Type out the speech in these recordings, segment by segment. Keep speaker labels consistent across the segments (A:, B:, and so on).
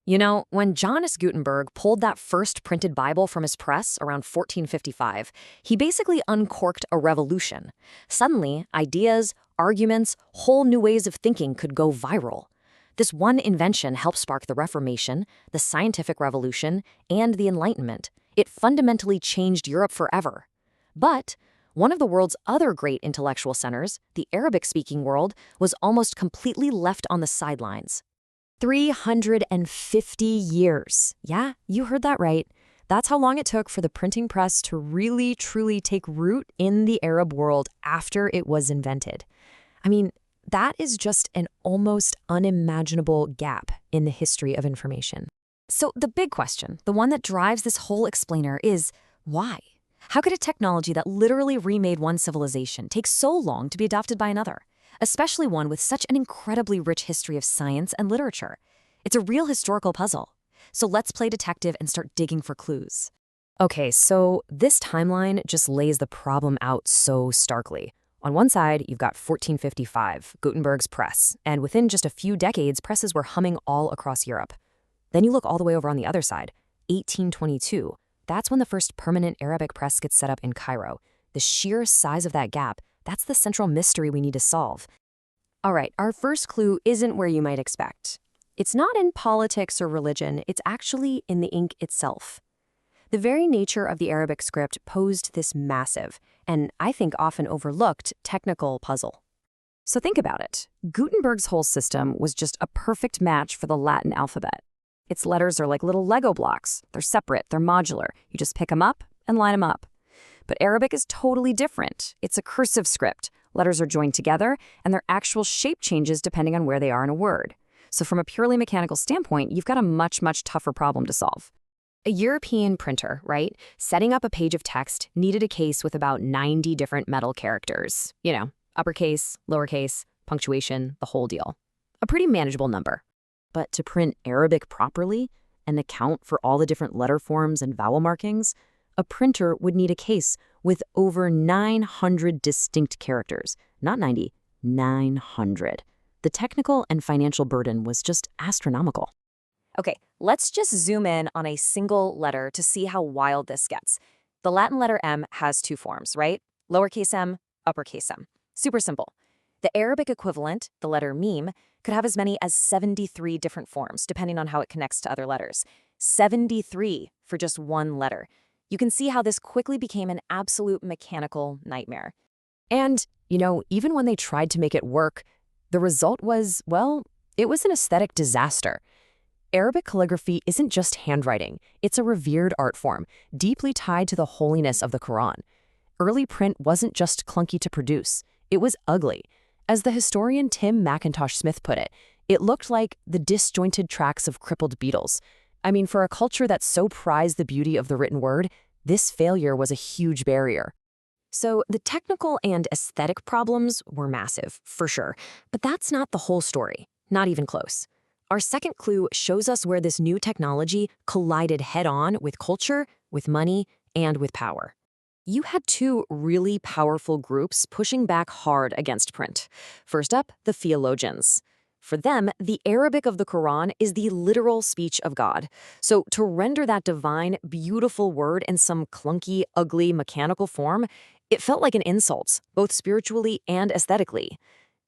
A: You know, when Johannes Gutenberg pulled that first printed Bible from his press around 1455, he basically uncorked a revolution. Suddenly, ideas, arguments, whole new ways of thinking could go viral. This one invention helped spark the Reformation, the Scientific Revolution, and the Enlightenment. It fundamentally changed Europe forever. But one of the world's other great intellectual centers, the Arabic-speaking world, was almost completely left on the sidelines. 350 years. Yeah, you heard that right. That's how long it took for the printing press to really, truly take root in the Arab world after it was invented. I mean, that is just an almost unimaginable gap in the history of information. So the big question, the one that drives this whole explainer, is why? How could a technology that literally remade one civilization take so long to be adopted by another? Especially one with such an incredibly rich history of science and literature. It's a real historical puzzle. So let's play detective and start digging for clues. Okay, so this timeline just lays the problem out so starkly. On one side, you've got 1455, Gutenberg's press, and within just a few decades, presses were humming all across Europe. Then you look all the way over on the other side, 1822. That's when the first permanent Arabic press gets set up in Cairo. The sheer size of that gap, that's the central mystery we need to solve. All right, our first clue isn't where you might expect. It's not in politics or religion, it's actually in the ink itself. The very nature of the Arabic script posed this massive, and I think often overlooked, technical puzzle. So think about it. Gutenberg's whole system was just a perfect match for the Latin alphabet. Its letters are like little Lego blocks. They're separate, they're modular. You just pick them up and line them up. But Arabic is totally different. It's a cursive script. Letters are joined together, and their actual shape changes depending on where they are in a word. So from a purely mechanical standpoint, you've got a much, much tougher problem to solve. A European printer, right, setting up a page of text needed a case with about 90 different metal characters. You know, uppercase, lowercase, punctuation, the whole deal. A pretty manageable number. But to print Arabic properly and account for all the different letter forms and vowel markings, a printer would need a case with over 900 distinct characters. Not 90, 900. The technical and financial burden was just astronomical. Okay, let's just zoom in on a single letter to see how wild this gets. The Latin letter M has two forms, right? Lowercase m, uppercase m. Super simple. The Arabic equivalent, the letter meme, could have as many as 73 different forms, depending on how it connects to other letters. 73 for just one letter. You can see how this quickly became an absolute mechanical nightmare. And, you know, even when they tried to make it work, the result was, well, it was an aesthetic disaster. Arabic calligraphy isn't just handwriting. It's a revered art form, deeply tied to the holiness of the Quran. Early print wasn't just clunky to produce. It was ugly. As the historian Tim McIntosh Smith put it, it looked like the disjointed tracks of crippled beetles. I mean, for a culture that so prized the beauty of the written word, this failure was a huge barrier. So the technical and aesthetic problems were massive, for sure. But that's not the whole story. Not even close. Our second clue shows us where this new technology collided head-on with culture, with money, and with power. You had two really powerful groups pushing back hard against print. First up, the theologians. For them, the Arabic of the Quran is the literal speech of God. So to render that divine, beautiful word in some clunky, ugly, mechanical form, it felt like an insult, both spiritually and aesthetically.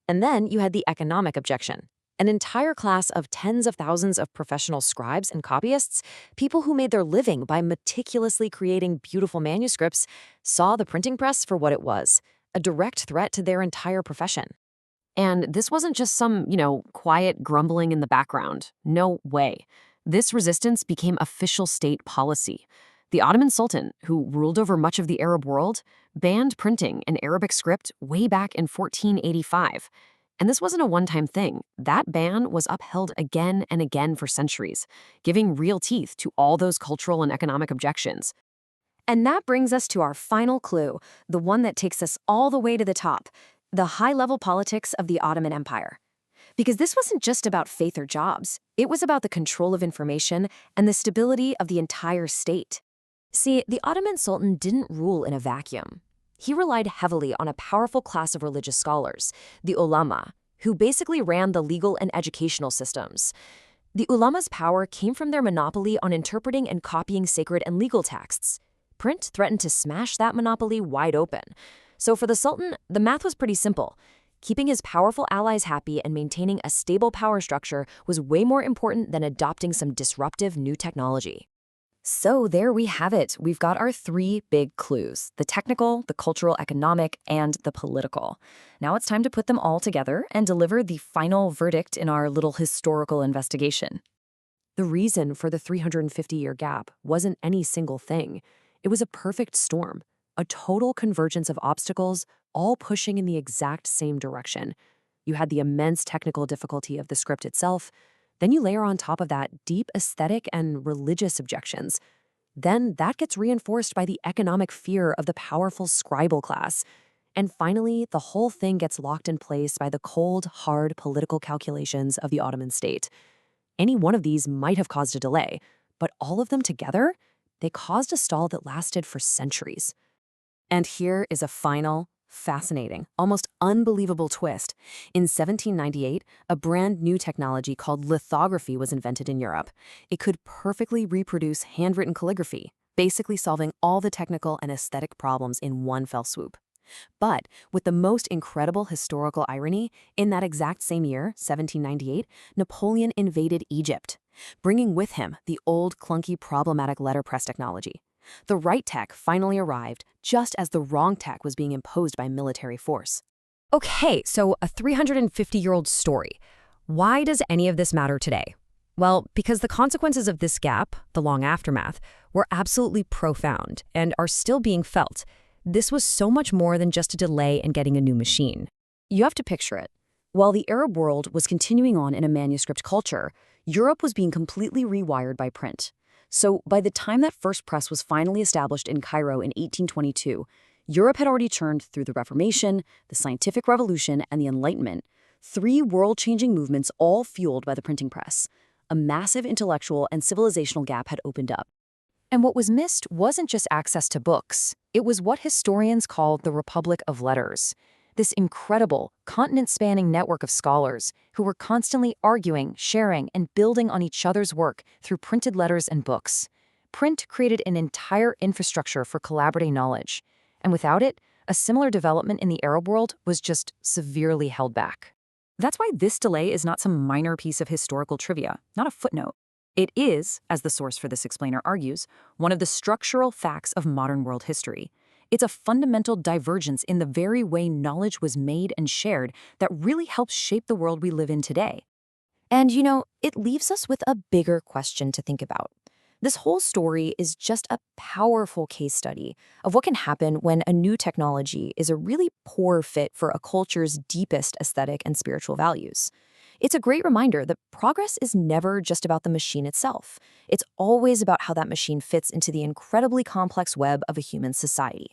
A: And then you had the economic objection. An entire class of tens of thousands of professional scribes and copyists, people who made their living by meticulously creating beautiful manuscripts, saw the printing press for what it was, a direct threat to their entire profession. And this wasn't just some, quiet grumbling in the background. No way. This resistance became official state policy. The Ottoman Sultan, who ruled over much of the Arab world, banned printing in Arabic script way back in 1485. And this wasn't a one-time thing. That ban was upheld again and again for centuries, giving real teeth to all those cultural and economic objections. And that brings us to our final clue, the one that takes us all the way to the top, the high-level politics of the Ottoman Empire. Because this wasn't just about faith or jobs. It was about the control of information and the stability of the entire state. See, the Ottoman Sultan didn't rule in a vacuum. He relied heavily on a powerful class of religious scholars, the ulama, who basically ran the legal and educational systems. The ulama's power came from their monopoly on interpreting and copying sacred and legal texts. Print threatened to smash that monopoly wide open. So for the Sultan, the math was pretty simple. Keeping his powerful allies happy and maintaining a stable power structure was way more important than adopting some disruptive new technology. So there we have it. We've got our three big clues: the technical, the cultural, economic, and the political. Now it's time to put them all together and deliver the final verdict in our little historical investigation. The reason for the 350-year gap wasn't any single thing. It was a perfect storm, a total convergence of obstacles, all pushing in the exact same direction. You had the immense technical difficulty of the script itself. Then you layer on top of that deep aesthetic and religious objections. Then that gets reinforced by the economic fear of the powerful scribal class. And finally, the whole thing gets locked in place by the cold, hard political calculations of the Ottoman state. Any one of these might have caused a delay, but all of them together, they caused a stall that lasted for centuries. And here is a final, fascinating, almost unbelievable twist. In 1798, a brand new technology called lithography was invented in Europe. It could perfectly reproduce handwritten calligraphy, basically solving all the technical and aesthetic problems in one fell swoop. But with the most incredible historical irony, in that exact same year, 1798, Napoleon invaded Egypt, bringing with him the old, clunky, problematic letterpress technology. The right tech finally arrived just as the wrong tech was being imposed by military force. Okay, so a 350-year-old story. Why does any of this matter today? Well, because the consequences of this gap, the long aftermath, were absolutely profound and are still being felt. This was so much more than just a delay in getting a new machine. You have to picture it. While the Arab world was continuing on in a manuscript culture, Europe was being completely rewired by print. So by the time that first press was finally established in Cairo in 1822, Europe had already churned through the Reformation, the Scientific Revolution, and the Enlightenment, three world-changing movements all fueled by the printing press. A massive intellectual and civilizational gap had opened up. And what was missed wasn't just access to books. It was what historians call the Republic of Letters. This incredible, continent-spanning network of scholars who were constantly arguing, sharing, and building on each other's work through printed letters and books. Print created an entire infrastructure for collaborating knowledge. And without it, a similar development in the Arab world was just severely held back. That's why this delay is not some minor piece of historical trivia, not a footnote. It is, as the source for this explainer argues, one of the structural facts of modern world history. It's a fundamental divergence in the very way knowledge was made and shared that really helps shape the world we live in today. And it leaves us with a bigger question to think about. This whole story is just a powerful case study of what can happen when a new technology is a really poor fit for a culture's deepest aesthetic and spiritual values. It's a great reminder that progress is never just about the machine itself. It's always about how that machine fits into the incredibly complex web of a human society.